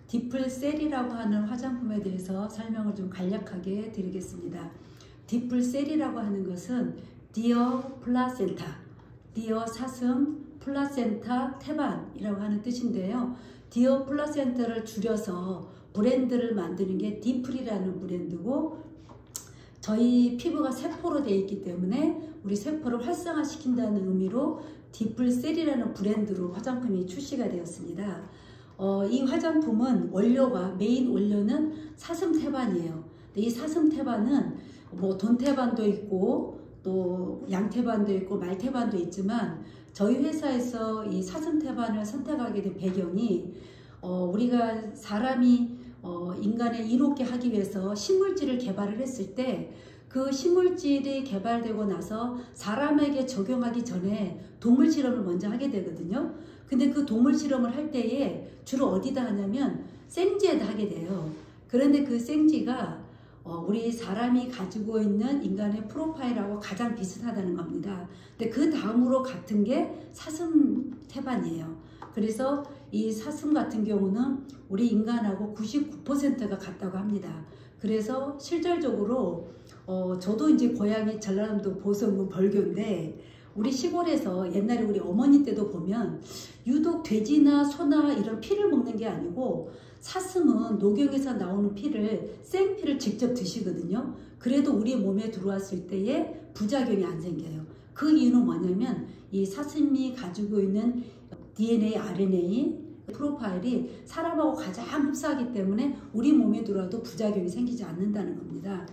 디플셀이라고 하는 화장품에 대해서 설명을 좀 간략하게 드리겠습니다. 디플셀이라고 하는 것은 디어 플라센타, 디어 사슴, 플라센타 태반이라고 하는 뜻인데요. 디어 플라센타를 줄여서 브랜드를 만드는 게 디플이라는 브랜드고, 저희 피부가 세포로 되어 있기 때문에 우리 세포를 활성화시킨다는 의미로 디플셀이라는 브랜드로 화장품이 출시가 되었습니다. 이 화장품은 원료가, 메인 원료는 사슴 태반이에요. 이 사슴 태반은 뭐 돈태반도 있고 또 양태반도 있고 말태반도 있지만, 저희 회사에서 이 사슴 태반을 선택하게 된 배경이 우리가 사람이 인간을 이롭게 하기 위해서 신물질을 개발을 했을 때, 그 신물질이 개발되고 나서 사람에게 적용하기 전에 동물 실험을 먼저 하게 되거든요. 근데 그 동물 실험을 할 때에 주로 어디다 하냐면 생쥐에다 하게 돼요. 그런데 그 생쥐가 우리 사람이 가지고 있는 인간의 프로파일하고 가장 비슷하다는 겁니다. 근데 그 다음으로 같은 게 사슴 태반이에요. 그래서 이 사슴 같은 경우는 우리 인간하고 99%가 같다고 합니다. 그래서 실질적으로 저도 이제 고향이 전라남도 보성군 벌교인데, 우리 시골에서 옛날에 우리 어머니 때도 보면 유독 돼지나 소나 이런 피를 먹는 게 아니고 사슴은 녹용에서 나오는 피를, 생피를 직접 드시거든요. 그래도 우리 몸에 들어왔을 때에 부작용이 안 생겨요. 그 이유는 뭐냐면 이 사슴이 가지고 있는 DNA, RNA 프로파일이 사람하고 가장 흡사하기 때문에 우리 몸에 들어와도 부작용이 생기지 않는다는 겁니다.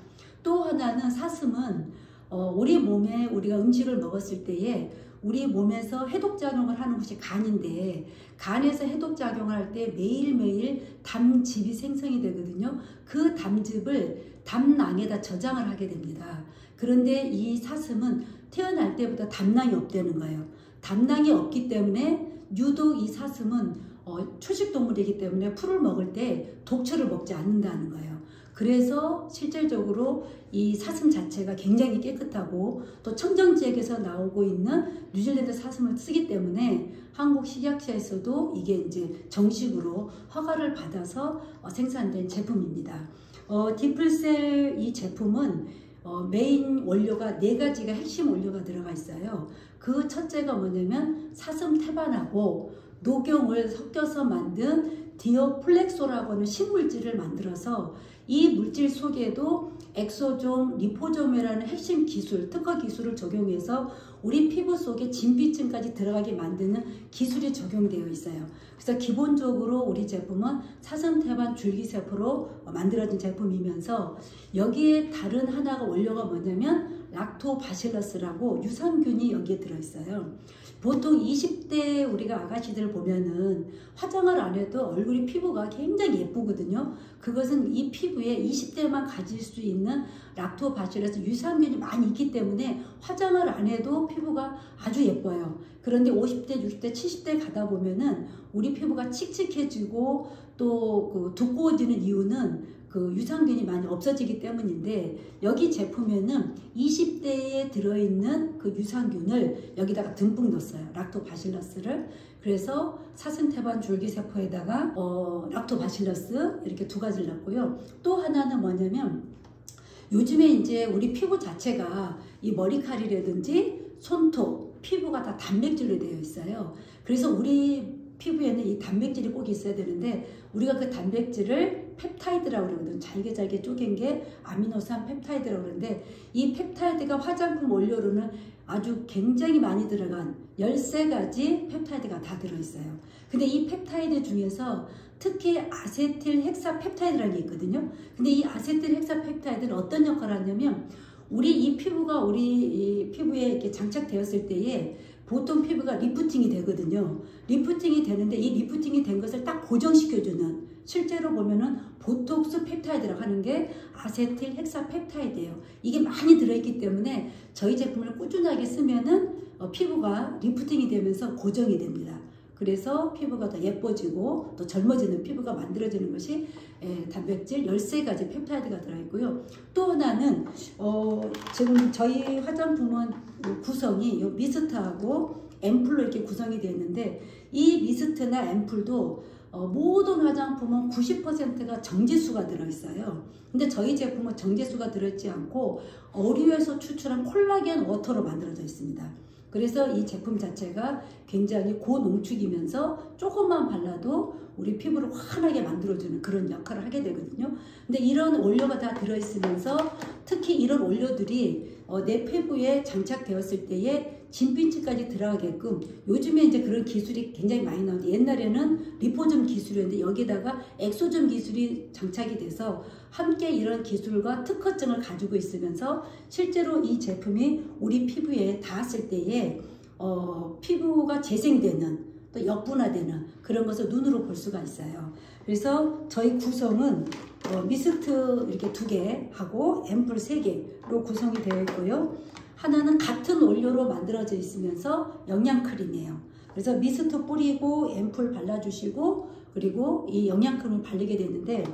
또 하나는 사슴은 우리 몸에, 우리가 음식을 먹었을 때에 우리 몸에서 해독작용을 하는 것이 간인데, 간에서 해독작용을 할 때 매일매일 담즙이 생성이 되거든요. 그 담즙을 담낭에다 저장을 하게 됩니다. 그런데 이 사슴은 태어날 때부터 담낭이 없다는 거예요. 담낭이 없기 때문에 유독 이 사슴은 초식동물이기 때문에 풀을 먹을 때 독초를 먹지 않는다는 거예요. 그래서 실질적으로 이 사슴 자체가 굉장히 깨끗하고, 또 청정지역에서 나오고 있는 뉴질랜드 사슴을 쓰기 때문에 한국 식약처에서도 이게 이제 정식으로 허가를 받아서 생산된 제품입니다. 디플셀 이 제품은 메인 원료가 4가지가 핵심 원료가 들어가 있어요. 그 첫째가 뭐냐면 사슴 태반하고 녹용을 섞여서 만든 디오플렉소라고 하는 신물질을 만들어서, 이 물질 속에도 엑소좀, 리포조메라는 핵심 기술, 특허 기술을 적용해서 우리 피부 속에 진피층까지 들어가게 만드는 기술이 적용되어 있어요. 그래서 기본적으로 우리 제품은 사슴 태반 줄기세포로 만들어진 제품이면서, 여기에 다른 하나가 원료가 뭐냐면 락토바실러스라고 유산균이 여기에 들어있어요. 보통 20대 우리가 아가씨들 보면은 화장을 안 해도 얼굴이 피부가 굉장히 예쁘거든요. 그것은 이 피부에 20대만 가질 수 있는 락토바실러스 유산균이 많이 있기 때문에 화장을 안 해도 피부가 아주 예뻐요. 그런데 50대, 60대, 70대 가다 보면은 우리 피부가 칙칙해지고 또 두꺼워지는 이유는 그 유산균이 많이 없어지기 때문인데, 여기 제품에는 20대에 들어있는 그 유산균을 여기다가 듬뿍 넣었어요. 락토바실러스를. 그래서 사슴 태반 줄기세포에다가 락토바실러스 이렇게 2가지를 넣었고요. 또 하나는 뭐냐면, 요즘에 이제 우리 피부 자체가 이 머리카락이라든지 손톱, 피부가 다 단백질로 되어 있어요. 그래서 우리 피부에는 이 단백질이 꼭 있어야 되는데, 우리가 그 단백질을 펩타이드라고 그러거든요. 잘게 잘게 쪼갠 게 아미노산 펩타이드라고 그러는데, 이 펩타이드가 화장품 원료로는 아주 굉장히 많이 들어간 13가지 펩타이드가 다 들어있어요. 근데 이 펩타이드 중에서 특히 아세틸 헥사펩타이드라는 게 있거든요. 근데 이 아세틸 헥사펩타이드는 어떤 역할을 하냐면, 우리 이 피부가 우리 이 피부에 이렇게 장착되었을 때에 보통 피부가 리프팅이 되거든요. 리프팅이 되는데, 이 리프팅이 된 것을 딱 고정시켜주는, 실제로 보면은 보톡스 펩타이드라고 하는 게 아세틸 헥사펩타이드예요. 이게 많이 들어있기 때문에 저희 제품을 꾸준하게 쓰면은 피부가 리프팅이 되면서 고정이 됩니다. 그래서 피부가 더 예뻐지고 또 젊어지는 피부가 만들어지는 것이 단백질 13가지 펩타이드가 들어있고요. 또 하나는 지금 저희 화장품은 구성이 요 미스트하고 앰플로 이렇게 구성이 되어 있는데, 이 미스트나 앰플도 모든 화장품은 90%가 정제수가 들어있어요. 근데 저희 제품은 정제수가 들어있지 않고 어류에서 추출한 콜라겐 워터로 만들어져 있습니다. 그래서 이 제품 자체가 굉장히 고농축이면서 조금만 발라도 우리 피부를 환하게 만들어주는 그런 역할을 하게 되거든요. 근데 이런 원료가 다 들어있으면서 특히 이런 원료들이 내 피부에 장착되었을 때에 진피층까지 들어가게끔 요즘에 이제 그런 기술이 굉장히 많이 나오는데 옛날에는 리포즘 기술이었는데 여기다가 엑소즘 기술이 장착이 돼서 함께 이런 기술과 특허증을 가지고 있으면서 실제로 이 제품이 우리 피부에 닿았을 때에 피부가 재생되는 또 역분화되는 그런 것을 눈으로 볼 수가 있어요. 그래서 저희 구성은 미스트 이렇게 2개 하고 앰플 3개로 구성이 되어 있고요. 하나는 같은 원료로 만들어져 있으면서 영양크림이에요. 그래서 미스트 뿌리고 앰플 발라주시고 그리고 이 영양크림을 바르게 되는데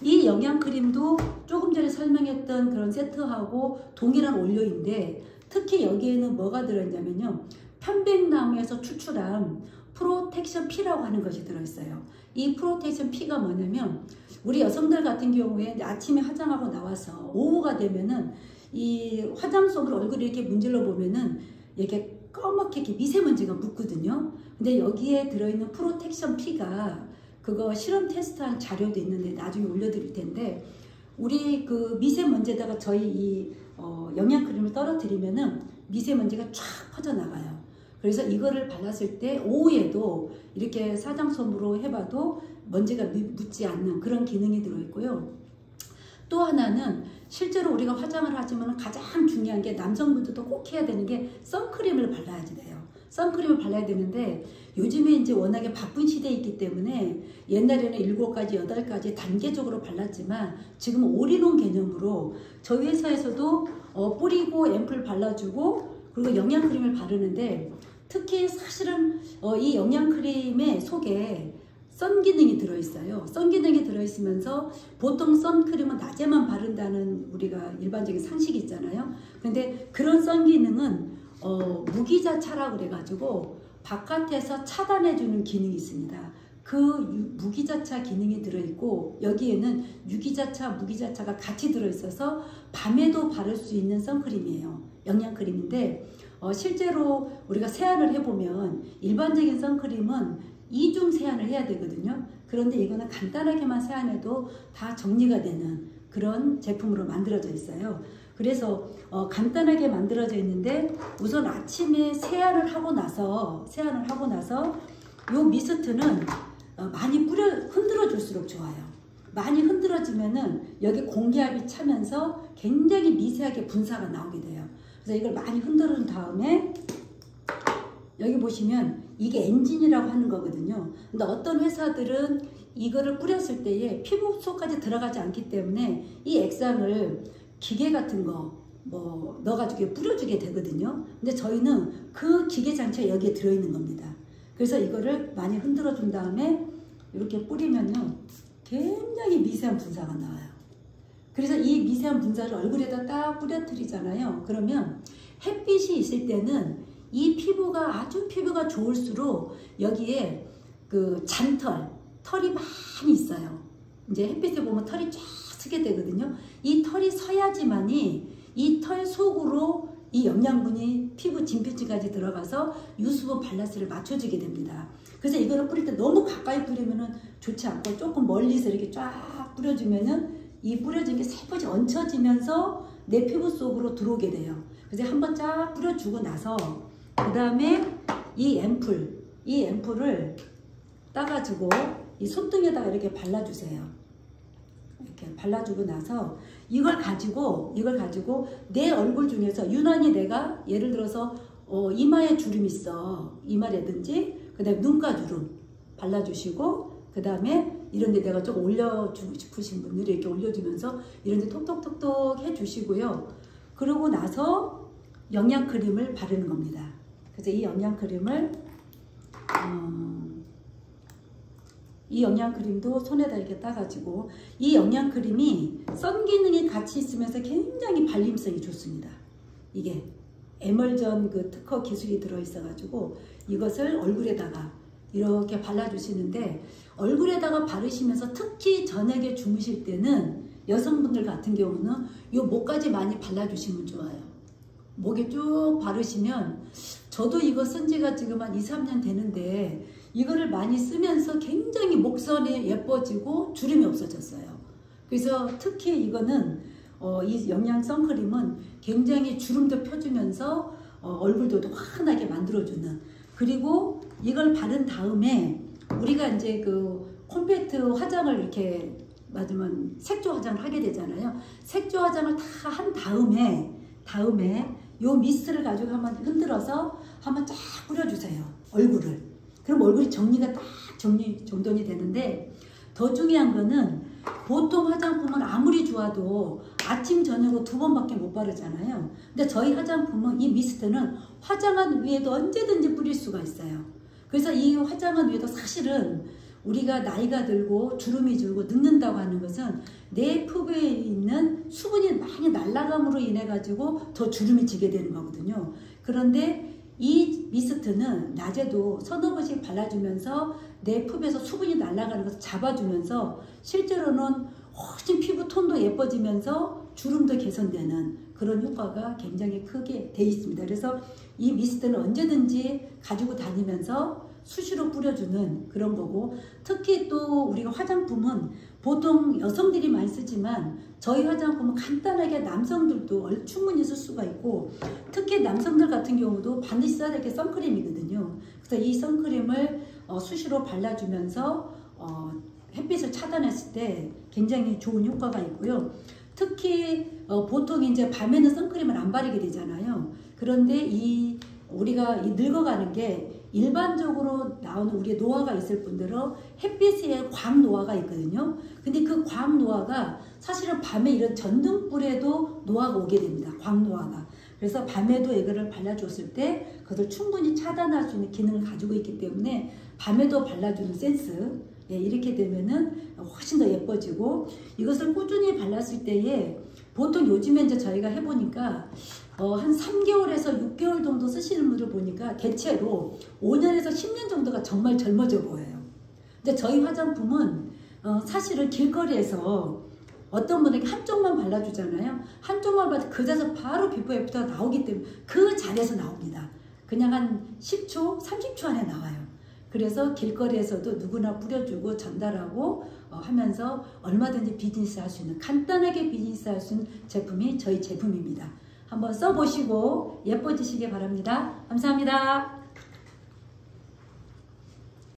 이 영양크림도 조금 전에 설명했던 그런 세트하고 동일한 원료인데 특히 여기에는 뭐가 들어있냐면요. 편백나무에서 추출한 프로텍션 P라고 하는 것이 들어있어요. 이 프로텍션 P가 뭐냐면 우리 여성들 같은 경우에 아침에 화장하고 나와서 오후가 되면은 이 화장 속으로 얼굴을 이렇게 문질러 보면은 이렇게 까맣게 이렇게 미세먼지가 묻거든요. 근데 여기에 들어있는 프로텍션 P가 그거 실험 테스트한 자료도 있는데 나중에 올려드릴 텐데 우리 그 미세먼지에다가 저희 이 영양크림을 떨어뜨리면은 미세먼지가 쫙 퍼져나가요. 그래서 이거를 발랐을 때 오후에도 이렇게 사장솜으로 해봐도 먼지가 묻지 않는 그런 기능이 들어있고요. 또 하나는 실제로 우리가 화장을 하지만 가장 중요한 게 남성분들도 꼭 해야 되는 게 선크림을 발라야지 돼요. 선크림을 발라야 되는데 요즘에 이제 워낙에 바쁜 시대에 있기 때문에 옛날에는 7가지, 8가지 단계적으로 발랐지만 지금은 올인원 개념으로 저희 회사에서도 뿌리고 앰플 발라주고 그리고 영양크림을 바르는데 특히 사실은 이 영양크림의 속에 선 기능이 들어있어요. 선 기능이 들어있으면서 보통 선크림은 낮에만 바른다는 우리가 일반적인 상식이 있잖아요. 근데 그런 선 기능은 무기자차라고 그래가지고 바깥에서 차단해주는 기능이 있습니다. 그 무기자차 기능이 들어있고 여기에는 유기자차, 무기자차가 같이 들어있어서 밤에도 바를 수 있는 선크림이에요. 영양크림인데 실제로 우리가 세안을 해보면 일반적인 선크림은 2중 세안을 해야 되거든요. 그런데 이거는 간단하게만 세안해도 다 정리가 되는 그런 제품으로 만들어져 있어요. 그래서 간단하게 만들어져 있는데 우선 아침에 세안을 하고 나서 요 미스트는 많이 흔들어 줄수록 좋아요. 많이 흔들어지면은 여기 공기압이 차면서 굉장히 미세하게 분사가 나오게 돼요. 그래서 이걸 많이 흔들어 준 다음에 여기 보시면 이게 엔진이라고 하는 거거든요. 근데 어떤 회사들은 이거를 뿌렸을 때에 피부 속까지 들어가지 않기 때문에 이 액상을 기계 같은 거 뭐 넣어가지고 뿌려주게 되거든요. 근데 저희는 그 기계 장치가 여기에 들어있는 겁니다. 그래서 이거를 많이 흔들어 준 다음에 이렇게 뿌리면요. 굉장히 미세한 분사가 나와요. 그래서 이 미세한 분사를 얼굴에다 딱 뿌려뜨리잖아요. 그러면 햇빛이 있을 때는 이 피부가 아주 피부가 좋을수록 여기에 그 잔털, 털이 많이 있어요. 이제 햇빛에 보면 털이 쫙 쓰게 되거든요. 이 털이 서야지만이 이 털 속으로 이 영양분이 피부 진피층까지 들어가서 유수분 밸런스를 맞춰주게 됩니다. 그래서 이거를 뿌릴 때 너무 가까이 뿌리면은 좋지 않고 조금 멀리서 이렇게 쫙 뿌려주면은 이 뿌려진 게 살포시 얹혀지면서 내 피부 속으로 들어오게 돼요. 그래서 한번 쫙 뿌려주고 나서 그 다음에 이 앰플을 따가지고 이 손등에다가 이렇게 발라주세요. 이렇게 발라주고 나서 이걸 가지고 내 얼굴 중에서 유난히 내가 예를 들어서 이마에 주름 있어. 이마라든지 그 다음에 눈가 주름 발라주시고 그 다음에 이런데 내가 좀 올려주고 싶으신 분들이 이렇게 올려주면서 이런데 톡톡톡톡 해주시고요. 그러고 나서 영양크림을 바르는 겁니다. 그래서 이 영양크림도 손에다 이렇게 따가지고 이 영양크림이 선 기능이 같이 있으면서 굉장히 발림성이 좋습니다. 이게 에멀전 그 특허 기술이 들어있어가지고 이것을 얼굴에다가 이렇게 발라주시는데 얼굴에다가 바르시면서 특히 저녁에 주무실 때는 여성분들 같은 경우는 이 목까지 많이 발라주시면 좋아요. 목에 쭉 바르시면 저도 이거 쓴 지가 지금 한 2, 3년 되는데 이거를 많이 쓰면서 굉장히 목선이 예뻐지고 주름이 없어졌어요. 그래서 특히 이거는 이 영양 선크림은 굉장히 주름도 펴주면서 얼굴도 환하게 만들어주는, 그리고 이걸 바른 다음에 우리가 이제 그 콤팩트 화장을 이렇게 맞으면 색조 화장을 하게 되잖아요. 색조 화장을 다 한 다음에 요 미스트를 가지고 한번 흔들어서 한번 쫙 뿌려주세요. 얼굴을. 그럼 얼굴이 정리가 딱 정돈이 되는데, 더 중요한 거는 보통 화장품은 아무리 좋아도 아침 저녁으로 2번밖에 못 바르잖아요. 근데 저희 화장품은 이 미스트는 화장한 위에도 언제든지 뿌릴 수가 있어요. 그래서 이 화장한 위에도 사실은 우리가 나이가 들고 주름이 줄고 늙는다고 하는 것은 내 피부에 있는 수분이 많이 날아감으로 인해 가지고 더 주름이 지게 되는 거거든요. 그런데 이 미스트는 낮에도 서너 번씩 발라주면서 내 피부에서 수분이 날아가는 것을 잡아주면서 실제로는 훨씬 피부 톤도 예뻐지면서 주름도 개선되는 그런 효과가 굉장히 크게 돼 있습니다. 그래서 이 미스트는 언제든지 가지고 다니면서 수시로 뿌려주는 그런 거고, 특히 또 우리가 화장품은 보통 여성들이 많이 쓰지만 저희 화장품은 간단하게 남성들도 충분히 쓸 수가 있고, 특히 남성들 같은 경우도 반드시 써야 될 게 선크림이거든요. 그래서 이 선크림을 수시로 발라주면서 햇빛을 차단했을 때 굉장히 좋은 효과가 있고요. 특히 보통 이제 밤에는 선크림을 안 바르게 되잖아요. 그런데 우리가 늙어가는 게 일반적으로 나오는 우리의 노화가 있을 분들은 햇빛에 광노화가 있거든요. 근데 그 광노화가 사실은 밤에 이런 전등불에도 노화가 오게 됩니다. 광노화가. 그래서 밤에도 이거를 발라줬을 때 그것을 충분히 차단할 수 있는 기능을 가지고 있기 때문에 밤에도 발라주는 센스, 이렇게 되면은 훨씬 더 예뻐지고, 이것을 꾸준히 발랐을 때에 보통 요즘에 이제 저희가 해보니까 한 3개월에서 6개월 정도 쓰시는 분들 보니까 대체로 5년에서 10년 정도가 정말 젊어져 보여요. 근데 저희 화장품은 사실은 길거리에서 어떤 분에게 한쪽만 발라주잖아요. 한쪽만 발라도 그 자리에서 바로 피부에 애프터가 나오기 때문에 그 자리에서 나옵니다. 그냥 한 10초, 30초 안에 나와요. 그래서 길거리에서도 누구나 뿌려주고 전달하고 하면서 얼마든지 비즈니스 할 수 있는, 간단하게 비즈니스 할 수 있는 제품이 저희 제품입니다. 한번 써보시고 예뻐지시기 바랍니다. 감사합니다.